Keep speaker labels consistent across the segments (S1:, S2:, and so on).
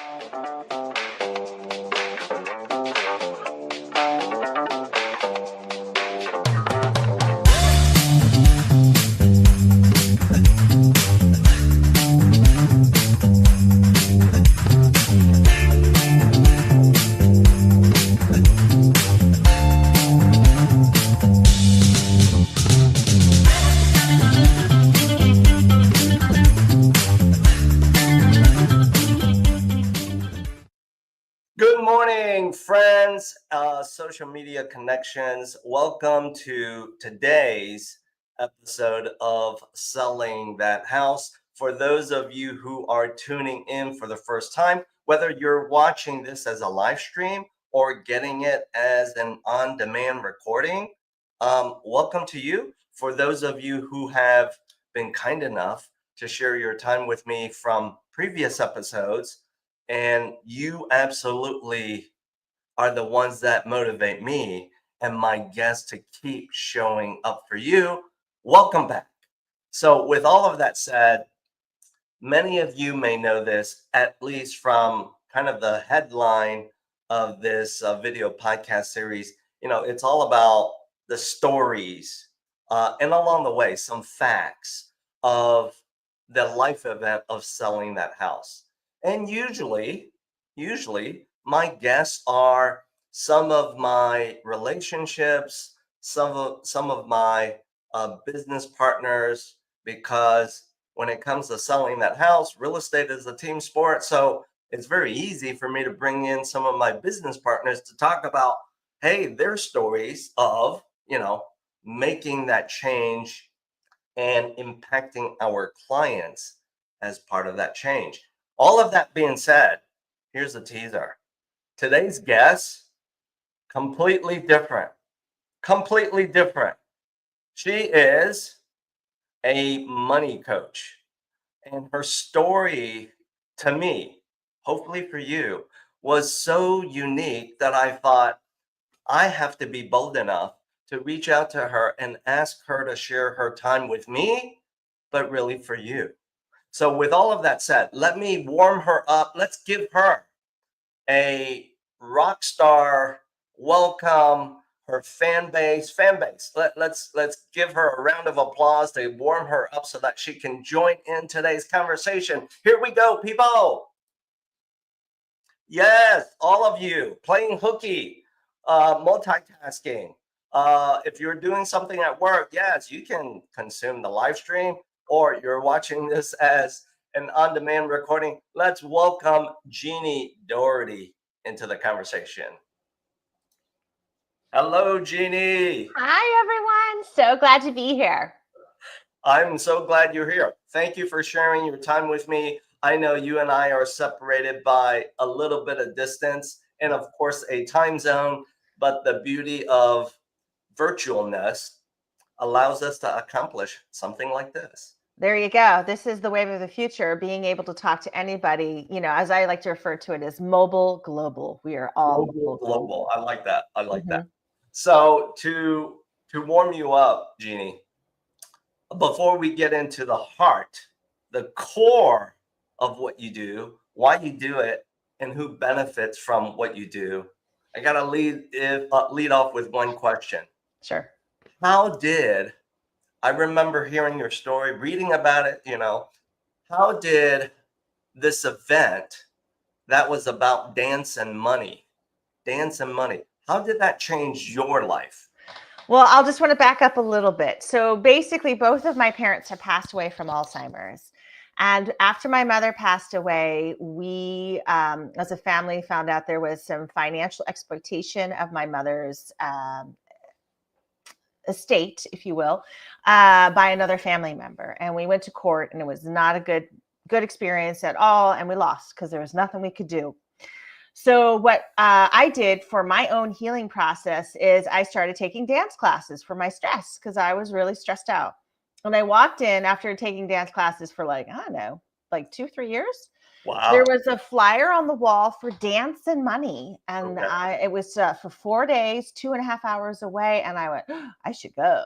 S1: Good morning, friends, social media connections. Welcome to today's episode of Selling That House. For those of you who are tuning in for the first time, whether you're watching this as a live stream or getting it as an on-demand recording, welcome to you. For those of you who have been kind enough to share your time with me from previous episodes, and you absolutely are the ones that motivate me and my guests to keep showing up for you. Welcome back. So with all of that said, many of you may know this, at least from kind of the headline of this video podcast series. You know, it's all about the stories and along the way, some facts of the life event of selling that house. And usually my guests are some of my relationships, some of my business partners, because when it comes to selling that house, real estate is a team sport. So it's very easy for me to bring in some of my business partners to talk about, hey, their stories of, making that change and impacting our clients as part of that change. All of that being said, here's a teaser. Today's guest, completely different. She is a money coach, and her story to me, hopefully for you, was so unique that I thought I have to be bold enough to reach out to her and ask her to share her time with me, but really for you. So with all of that said, let me warm her up. Let's give her a rock star welcome, her fan base. Let's give her a round of applause to warm her up so that she can join in today's conversation. Here we go, people. Yes, all of you playing hooky, multitasking. If you're doing something at work, yes, you can consume the live stream, or you're watching this as an on-demand recording. Let's welcome Jeannie Dougherty into the conversation. Hello, Jeannie.
S2: Hi, everyone. So glad to be here.
S1: I'm so glad you're here. Thank you for sharing your time with me. I know you and I are separated by a little bit of distance and, of course, a time zone, but the beauty of virtualness allows us to accomplish something like this.
S2: There you go. This is the wave of the future, being able to talk to anybody, as I like to refer to it as mobile global. We are all
S1: global. I like that. That. So to warm you up, Jeannie, before we get into the heart, the core of what you do, why you do it, and who benefits from what you do, I got to lead off with one question.
S2: Sure.
S1: I remember hearing your story, reading about it, how did this event that was about dance and money, how did that change your life?
S2: Well, I'll just want to back up a little bit. So basically, both of my parents have passed away from Alzheimer's. And after my mother passed away, we, as a family, found out there was some financial exploitation of my mother's estate, if you will, by another family member. And we went to court, and it was not a good experience at all. And we lost because there was nothing we could do. So what I did for my own healing process is I started taking dance classes for my stress, because I was really stressed out. When I walked in after taking dance classes for 2-3 years,
S1: wow,
S2: there was a flyer on the wall for dance and money. And it was for 4 days, 2.5 hours away. And I went, I should go.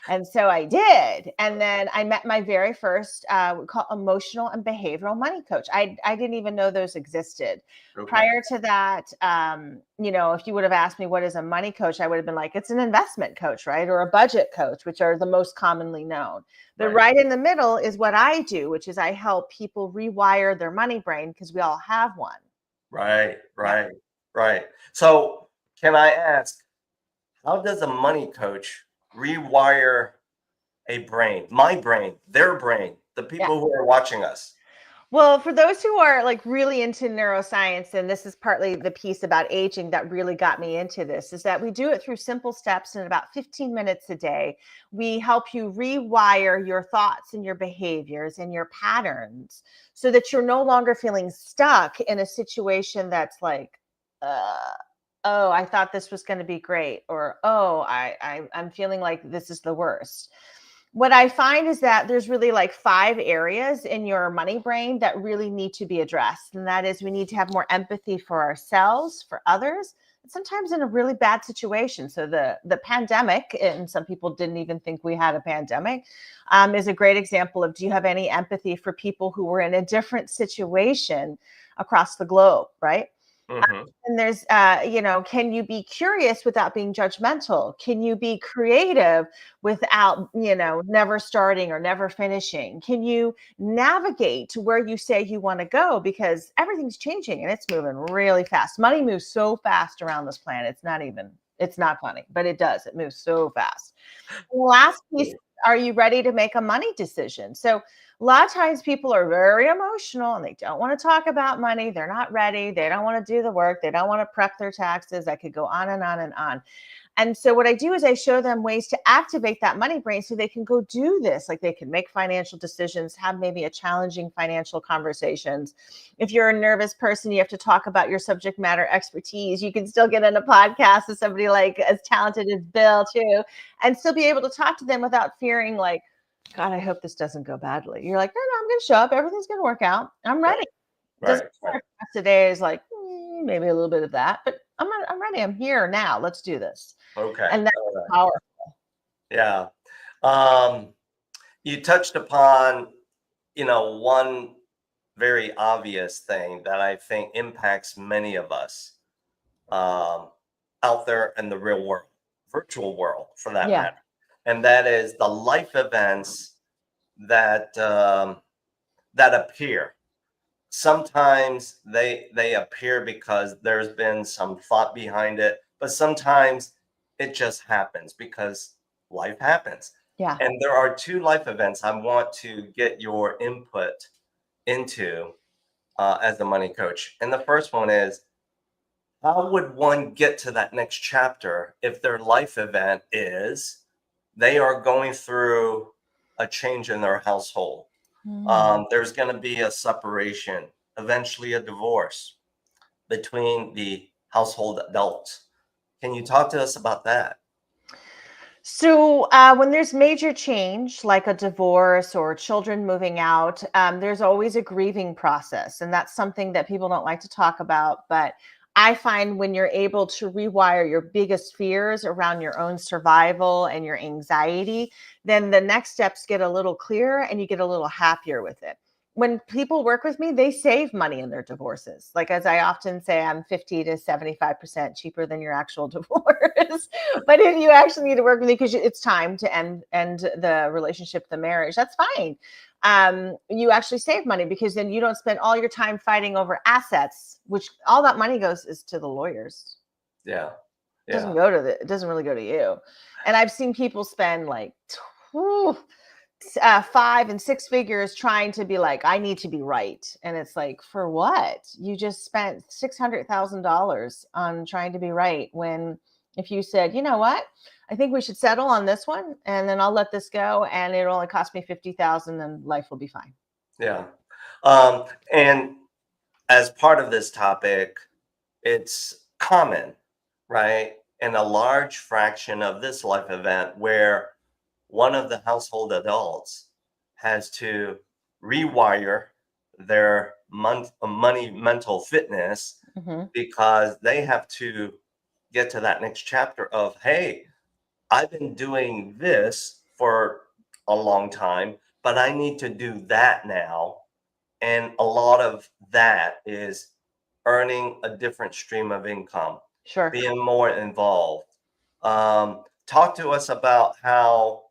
S2: And so I did. And then I met my very first, we call emotional and behavioral money coach. I didn't even know those existed.
S1: Okay.
S2: Prior to that, if you would have asked me what is a money coach, I would have been like, it's an investment coach, right? Or a budget coach, which are the most commonly known. But
S1: Right.
S2: right in the middle is what I do, which is I help people rewire their money brain because we all have one.
S1: Right.
S2: Yeah.
S1: Right. Right. So can I ask, how does a money coach rewire a brain, my brain, their brain, the
S2: Yeah.
S1: people who are watching us?
S2: Well, for those who are like really into neuroscience, and this is partly the piece about aging that really got me into this, is that we do it through simple steps in about 15 minutes a day. We help you rewire your thoughts and your behaviors and your patterns so that you're no longer feeling stuck in a situation that's like, oh, I thought this was going to be great, or oh, I'm feeling like this is the worst. What I find is that there's really like 5 areas in your money brain that really need to be addressed. And that is, we need to have more empathy for ourselves, for others, and sometimes in a really bad situation. So the pandemic, and some people didn't even think we had a pandemic, is a great example of, do you have any empathy for people who were in a different situation across the globe, right?
S1: Hmm.
S2: And there's, can you be curious without being judgmental? Can you be creative without, never starting or never finishing? Can you navigate to where you say you want to go? Because everything's changing and it's moving really fast. Money moves so fast around this planet. It's not funny, but it does. It moves so fast. And the last piece, are you ready to make a money decision? So a lot of times people are very emotional and they don't want to talk about money. They're not ready. They don't want to do the work. They don't want to prep their taxes. I could go on and on and on. And so what I do is I show them ways to activate that money brain so they can go do this. Like they can make financial decisions, have maybe a challenging financial conversations. If you're a nervous person, you have to talk about your subject matter expertise. You can still get in a podcast with somebody like as talented as Bill too, and still be able to talk to them without fearing like, God, I hope this doesn't go badly. You're like, no, I'm going to show up. Everything's going to work out. I'm
S1: Right.
S2: ready.
S1: Right.
S2: Doesn't
S1: Right.
S2: matter if today is like maybe a little bit of that, but I'm ready. I'm here now. Let's do this.
S1: Okay.
S2: And that's
S1: All right.
S2: powerful.
S1: Yeah. Um, you touched upon, one very obvious thing that I think impacts many of us um, out there in the real world, virtual world for that
S2: Yeah.
S1: matter. And that is the life events that that appear. Sometimes they appear because there's been some thought behind it, but sometimes it just happens because life happens.
S2: Yeah.
S1: And there are 2 life events I want to get your input into as a money coach. And the first one is, how would one get to that next chapter if their life event is they are going through a change in their household?
S2: Mm.
S1: There's going to be a separation, eventually a divorce between the household adults. Can you talk to us about that?
S2: So, when there's major change, like a divorce or children moving out, there's always a grieving process. And that's something that people don't like to talk about. But I find when you're able to rewire your biggest fears around your own survival and your anxiety, then the next steps get a little clearer and you get a little happier with it. When people work with me, they save money in their divorces. Like, as I often say, I'm 50 to 75% cheaper than your actual divorce. But if you actually need to work with me because it's time to end the relationship, the marriage, that's fine. You actually save money because then you don't spend all your time fighting over assets, which all that money goes is to the lawyers.
S1: Yeah.
S2: It doesn't
S1: Yeah.
S2: go to it doesn't really go to you. And I've seen people spend like whew, 5 and 6 figures trying to be like, I need to be right. And it's like, for what? You just spent $600,000 on trying to be right. When if you said, you know what, I think we should settle on this one and then I'll let this go and it only cost me 50,000 and life will be fine.
S1: Yeah. And as part of this topic, it's common, right? In a large fraction of this life event where one of the household adults has to rewire their money mental fitness
S2: Hmm.
S1: because they have to get to that next chapter of, hey, I've been doing this for a long time, but I need to do that now. And a lot of that is earning a different stream of income,
S2: Sure.
S1: being more involved. Talk to us about how,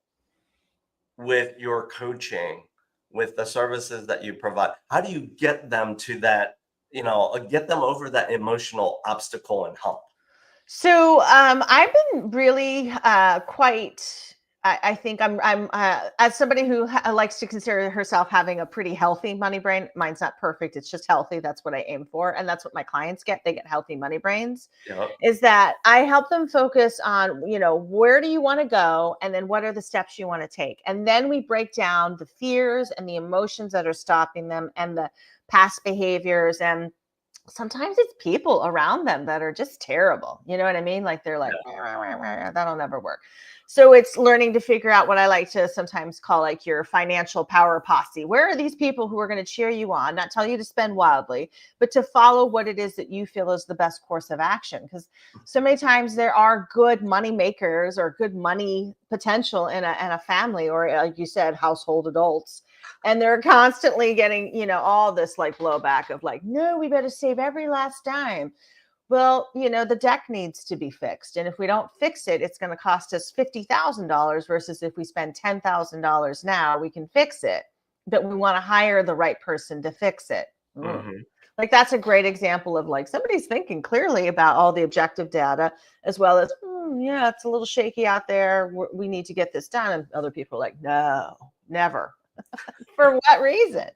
S1: with your coaching, with the services that you provide, how do you get them to that, get them over that emotional obstacle and hump?
S2: So I've been really quite. I think I'm as somebody who likes to consider herself having a pretty healthy money brain. Mine's not perfect; it's just healthy. That's what I aim for, and that's what my clients get. They get healthy money brains.
S1: Yep.
S2: Is that I help them focus on, where do you want to go, and then what are the steps you want to take, and then we break down the fears and the emotions that are stopping them, and the past behaviors, and sometimes it's people around them that are just terrible. You know what I mean? Like they're like,
S1: Yeah.
S2: "Rah, rah, rah, rah, that'll never work." So it's learning to figure out what I like to sometimes call like your financial power posse. Where are these people who are going to cheer you on, not tell you to spend wildly, but to follow what it is that you feel is the best course of action? Because so many times there are good money makers or good money potential in a family, or like you said, household adults, and they're constantly getting all this like blowback of like, no, we better save every last dime. Well, the deck needs to be fixed, and if we don't fix it, it's going to cost us $50,000 versus if we spend $10,000 now, we can fix it, but we want to hire the right person to fix it.
S1: Hmm.
S2: Like that's a great example of like somebody's thinking clearly about all the objective data, as well as, yeah, it's a little shaky out there, we need to get this done, and other people are like, no, never. For what reason?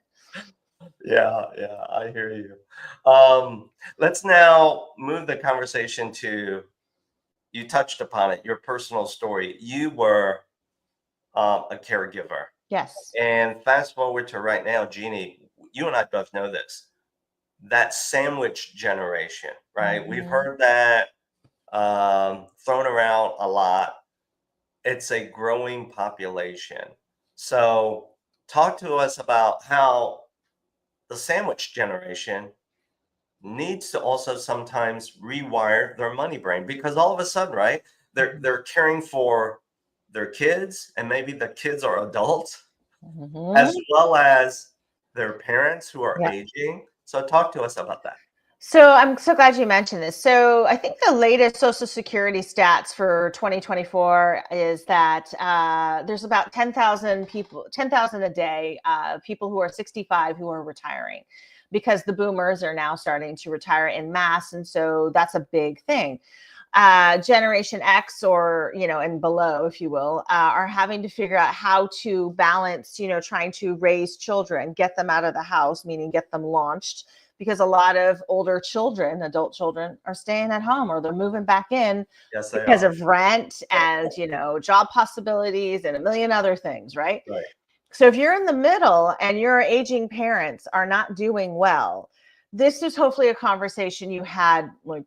S1: Yeah, yeah, I hear you. Let's now move the conversation to, you touched upon it, your personal story. You were a caregiver.
S2: Yes.
S1: And fast forward to right now, Jeannie, you and I both know this, that sandwich generation, right? We've
S2: Mhm.
S1: heard that thrown around a lot. It's a growing population. So, talk to us about how the sandwich generation needs to also sometimes rewire their money brain, because all of a sudden, right, they're caring for their kids, and maybe the kids are adults, as
S2: Mhm.
S1: well as their parents who are
S2: Yeah.
S1: aging. So talk to us about that.
S2: So I'm so glad you mentioned this. So I think the latest Social Security stats for 2024 is that there's about 10,000 people, 10,000 a day, people who are 65 who are retiring, because the boomers are now starting to retire in mass, and so that's a big thing. Generation X, or and below, if you will, are having to figure out how to balance, trying to raise children, get them out of the house, meaning get them launched, because a lot of older children, adult children, are staying at home, or they're moving back in
S1: Yes, they
S2: because
S1: are.
S2: of rent and job possibilities and a million other things, right?
S1: Right.
S2: So if you're in the middle and your aging parents are not doing well, this is hopefully a conversation you had like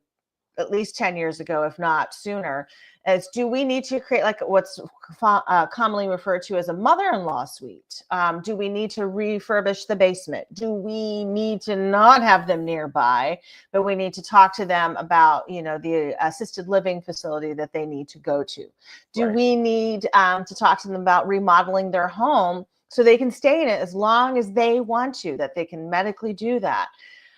S2: at least 10 years ago, if not sooner, is do we need to create like what's commonly referred to as a mother-in-law suite? Do we need to refurbish the basement? Do we need to not have them nearby, but we need to talk to them about, the assisted living facility that they need to go to? Do
S1: Right.
S2: we need to talk to them about remodeling their home so they can stay in it as long as they want to, that they can medically do that?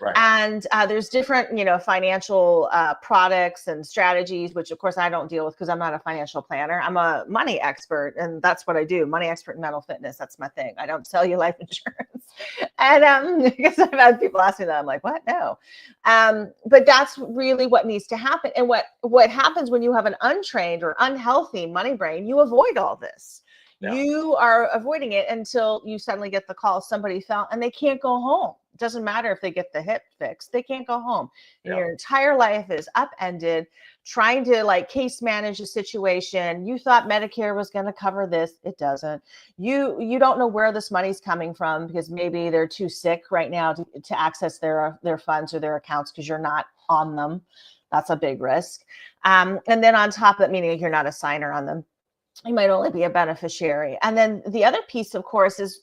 S1: Right.
S2: And there's different, financial products and strategies, which of course I don't deal with because I'm not a financial planner. I'm a money expert, and that's what I do. Money expert in mental fitness. That's my thing. I don't sell you life insurance. And because I've had people ask me that, I'm like, what? No. But that's really what needs to happen. And what happens when you have an untrained or unhealthy money brain, you avoid all this.
S1: Yeah.
S2: You are avoiding it until you suddenly get the call, somebody fell and they can't go home. It doesn't matter if they get the hip fixed, they can't go home. And
S1: Yeah.
S2: your entire life is upended trying to like case manage a situation. You thought Medicare was going to cover this. It doesn't. You don't know where this money's coming from, because maybe they're too sick right now to access their funds or their accounts because you're not on them. That's a big risk. And then on top of it, meaning you're not a signer on them, you might only be a beneficiary. And then the other piece, of course, is,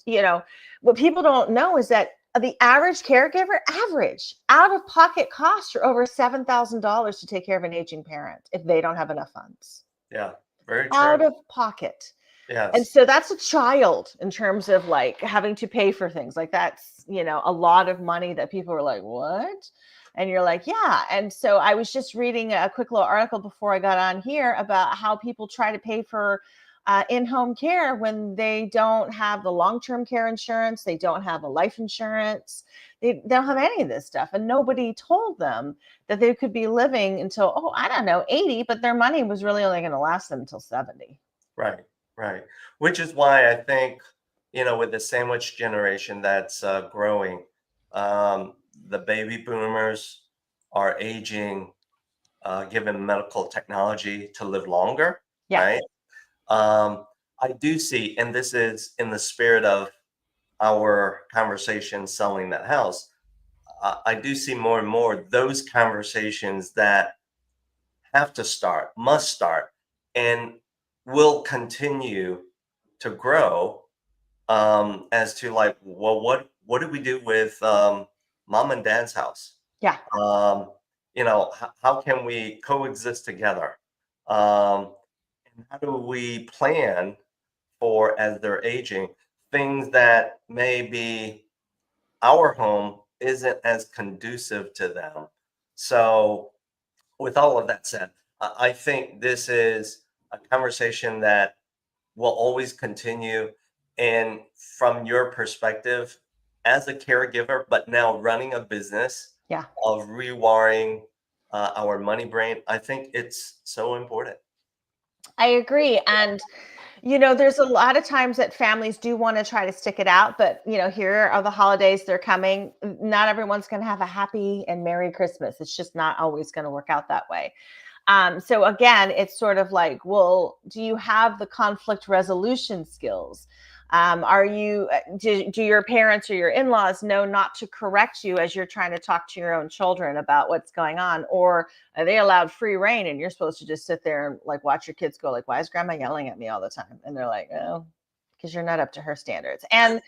S2: what people don't know is that the average caregiver, average out of pocket costs are over $7,000 to take care of an aging parent if they don't have enough funds.
S1: Yeah. Very
S2: Out
S1: true.
S2: of pocket. And
S1: Yes.
S2: so that's a child in terms of like having to pay for things. Like that's, a lot of money that people are like, what? And you're like, yeah. And so I was just reading a quick little article before I got on here about how people try to pay for in-home care when they don't have the long-term care insurance, they don't have a life insurance, they don't have any of this stuff. And nobody told them that they could be living until, oh, I don't know, 80, but their money was really only going to last them until 70.
S1: Right. Right. Which is why I think, with the sandwich generation that's growing, um, the baby boomers are aging, given medical technology to live longer,
S2: Yeah.
S1: right? Um, I do see, and this is in the spirit of our conversation selling that house. I do see more and more those conversations that have to start, must start, and will continue to grow, as to like, well, what do we do with mom and dad's house?
S2: Yeah.
S1: Um, how can we coexist together? And how do we plan for, as they're aging, things that maybe our home isn't as conducive to them? So, with all of that said, I think this is a conversation that will always continue. And from your perspective, as a caregiver, but now running a business
S2: Yeah.
S1: of rewiring our money brain, I think it's so important.
S2: I agree. And, there's a lot of times that families do want to try to stick it out, but, here are the holidays, they're coming. Not everyone's going to have a happy and Merry Christmas. It's just not always going to work out that way. So again, it's sort of like, well, do you have the conflict resolution skills? Are you do your parents or your in-laws know not to correct you as you're trying to talk to your own children about what's going on? Or are they allowed free reign and you're supposed to just sit there and like watch your kids go like, why is grandma yelling at me all the time? And they're like, oh, because you're not up to her standards. And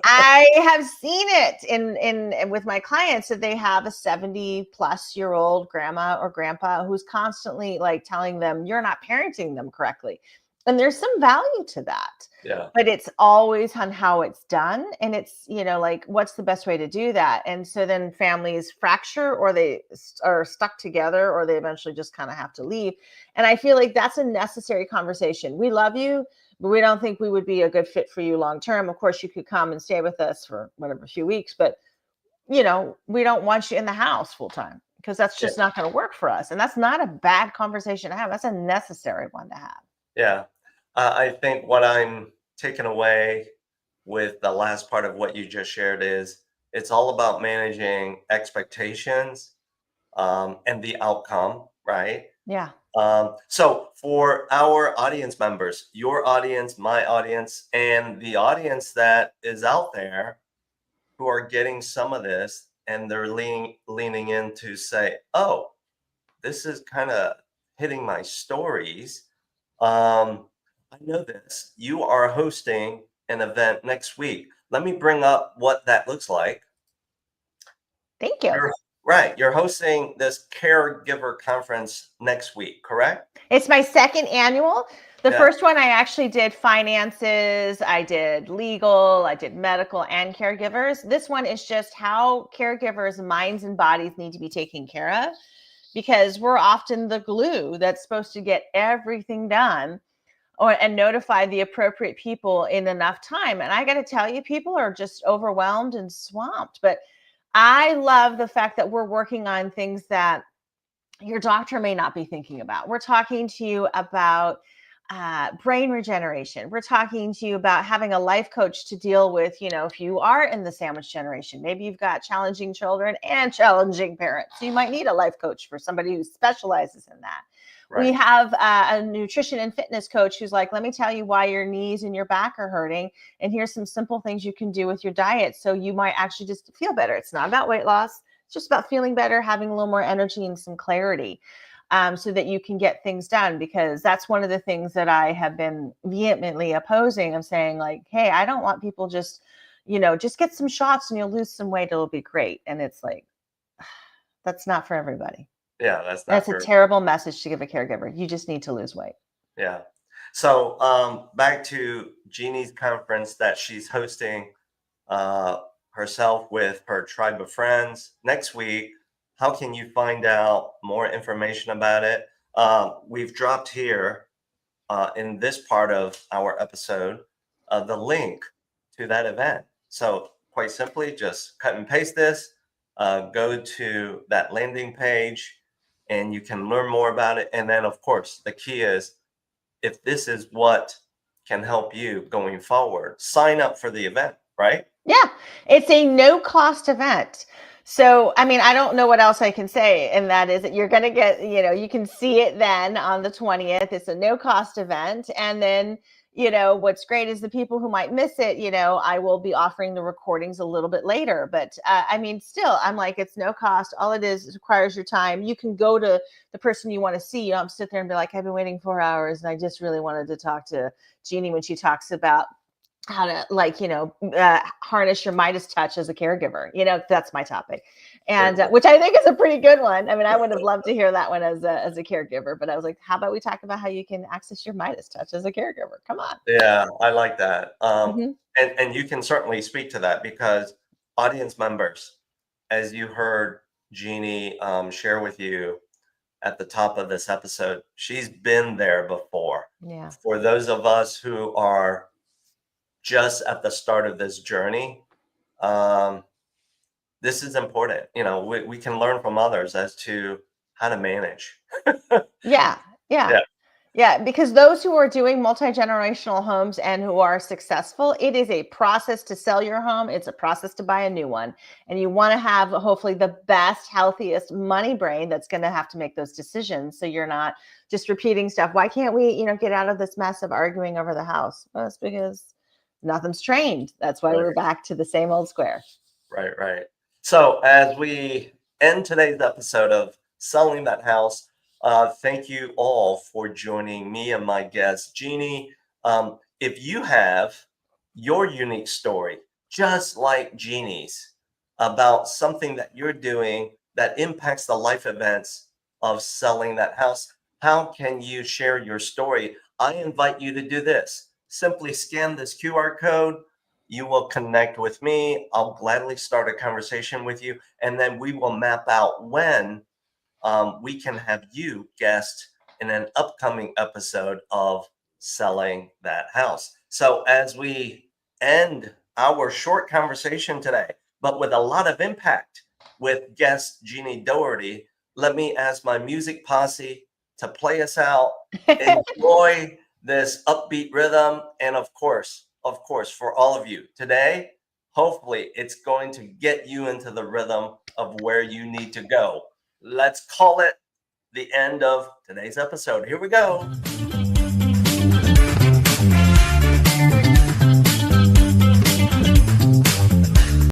S2: I have seen it in with my clients that they have a 70-plus-year-old grandma or grandpa who's constantly like telling them you're not parenting them correctly. And there's some value to that.
S1: Yeah.
S2: But it's always on how it's done. And it's, like what's the best way to do that? And so then families fracture or they are stuck together or they eventually just kind of have to leave. And I feel like that's a necessary conversation. We love you, but we don't think we would be a good fit for you long term. Of course, you could come and stay with us for whatever, a few weeks, but we don't want you in the house full time because that's
S1: Yeah.
S2: just not going to work for us. And that's not a bad conversation to have. That's a necessary one to have.
S1: Yeah. I think what I'm taking away with the last part of what you just shared is it's all about managing expectations, and the outcome, right?
S2: Yeah.
S1: So for our audience members, your audience, my audience, and the audience that is out there who are getting some of this and they're leaning in to say, oh, this is kind of hitting my stories. I know this. You are hosting an event next week. Let me bring up what that looks like.
S2: Thank you.
S1: You're right. You're hosting this caregiver conference next week, correct?
S2: It's my second annual. The
S1: Yeah.
S2: first one I actually did finances, I did legal, I did medical and caregivers. This one is just how caregivers' minds and bodies need to be taken care of because we're often the glue that's supposed to get everything done and notify the appropriate people in enough time. And I got to tell you, people are just overwhelmed and swamped. But I love the fact that we're working on things that your doctor may not be thinking about. We're talking to you about brain regeneration. We're talking to you about having a life coach to deal with, if you are in the sandwich generation, maybe you've got challenging children and challenging parents. So you might need a life coach for somebody who specializes in that. We
S1: Right.
S2: have a nutrition and fitness coach who's like, let me tell you why your knees and your back are hurting. And here's some simple things you can do with your diet. So you might actually just feel better. It's not about weight loss. It's just about feeling better, having a little more energy and some clarity, so that you can get things done. Because that's one of the things that I have been vehemently opposing. I'm saying like, hey, I don't want people just get some shots and you'll lose some weight. It'll be great. And it's like, that's not for everybody.
S1: Yeah, that's not
S2: That's a
S1: very.
S2: terrible message to give a caregiver. You just need to lose weight.
S1: Yeah. So back to Jeannie's conference that she's hosting uh, herself with her tribe of friends next week. How can you find out more information about it? We've dropped here in this part of our episode the link to that event. So quite simply, just cut and paste this, go to that landing page, and you can learn more about it. And then, of course, the key is if this is what can help you going forward, sign up for the event, right?
S2: Yeah, it's a no cost event. So, I mean, I don't know what else I can say. And that is that you're going to get, you can see it then on the 20th. It's a no cost event. And then, what's great is the people who might miss it, I will be offering the recordings a little bit later. But I mean, still, I'm like, it's no cost. All it is requires your time. You can go to the person you want to see. You don't sit there and be like, I've been waiting 4 hours and I just really wanted to talk to Jeannie when she talks about how to harness your Midas touch as a caregiver. That's my topic. And which I think is a pretty good one. I mean, I would have loved to hear that one as a caregiver, but I was like, how about we talk about how you can access your Midas touch as a caregiver? Come on.
S1: Yeah, I like that.
S2: Mhm.
S1: And you can certainly speak to that because audience members, as you heard Jeannie share with you at the top of this episode, she's been there before.
S2: Yeah.
S1: For those of us who are just at the start of this journey, this is important. We can learn from others as to how to manage.
S2: Yeah. Yeah.
S1: Yeah.
S2: Yeah, because those who are doing multi-generational homes and who are successful, it is a process to sell your home. It's a process to buy a new one. And you want to have hopefully the best, healthiest money brain that's going to have to make those decisions. So you're not just repeating stuff. Why can't we, get out of this mess of arguing over the house? Well, it's because nothing's trained. That's why
S1: Right.
S2: we're back to the same old square.
S1: Right. So as we end today's episode of Selling That House, thank you all for joining me and my guest, Jeannie. If you have your unique story, just like Jeannie's, about something that you're doing that impacts the life events of selling that house, how can you share your story? I invite you to do this. Simply scan this QR code. You will connect with me. I'll gladly start a conversation with you, and then we will map out when we can have you guest in an upcoming episode of Selling That House. So as we end our short conversation today, but with a lot of impact with guest Jeannie Dougherty, let me ask my music posse to play us out. Enjoy this upbeat rhythm. And of course, for all of you today, hopefully it's going to get you into the rhythm of where you need to go. Let's call it the end of today's episode. Here we go.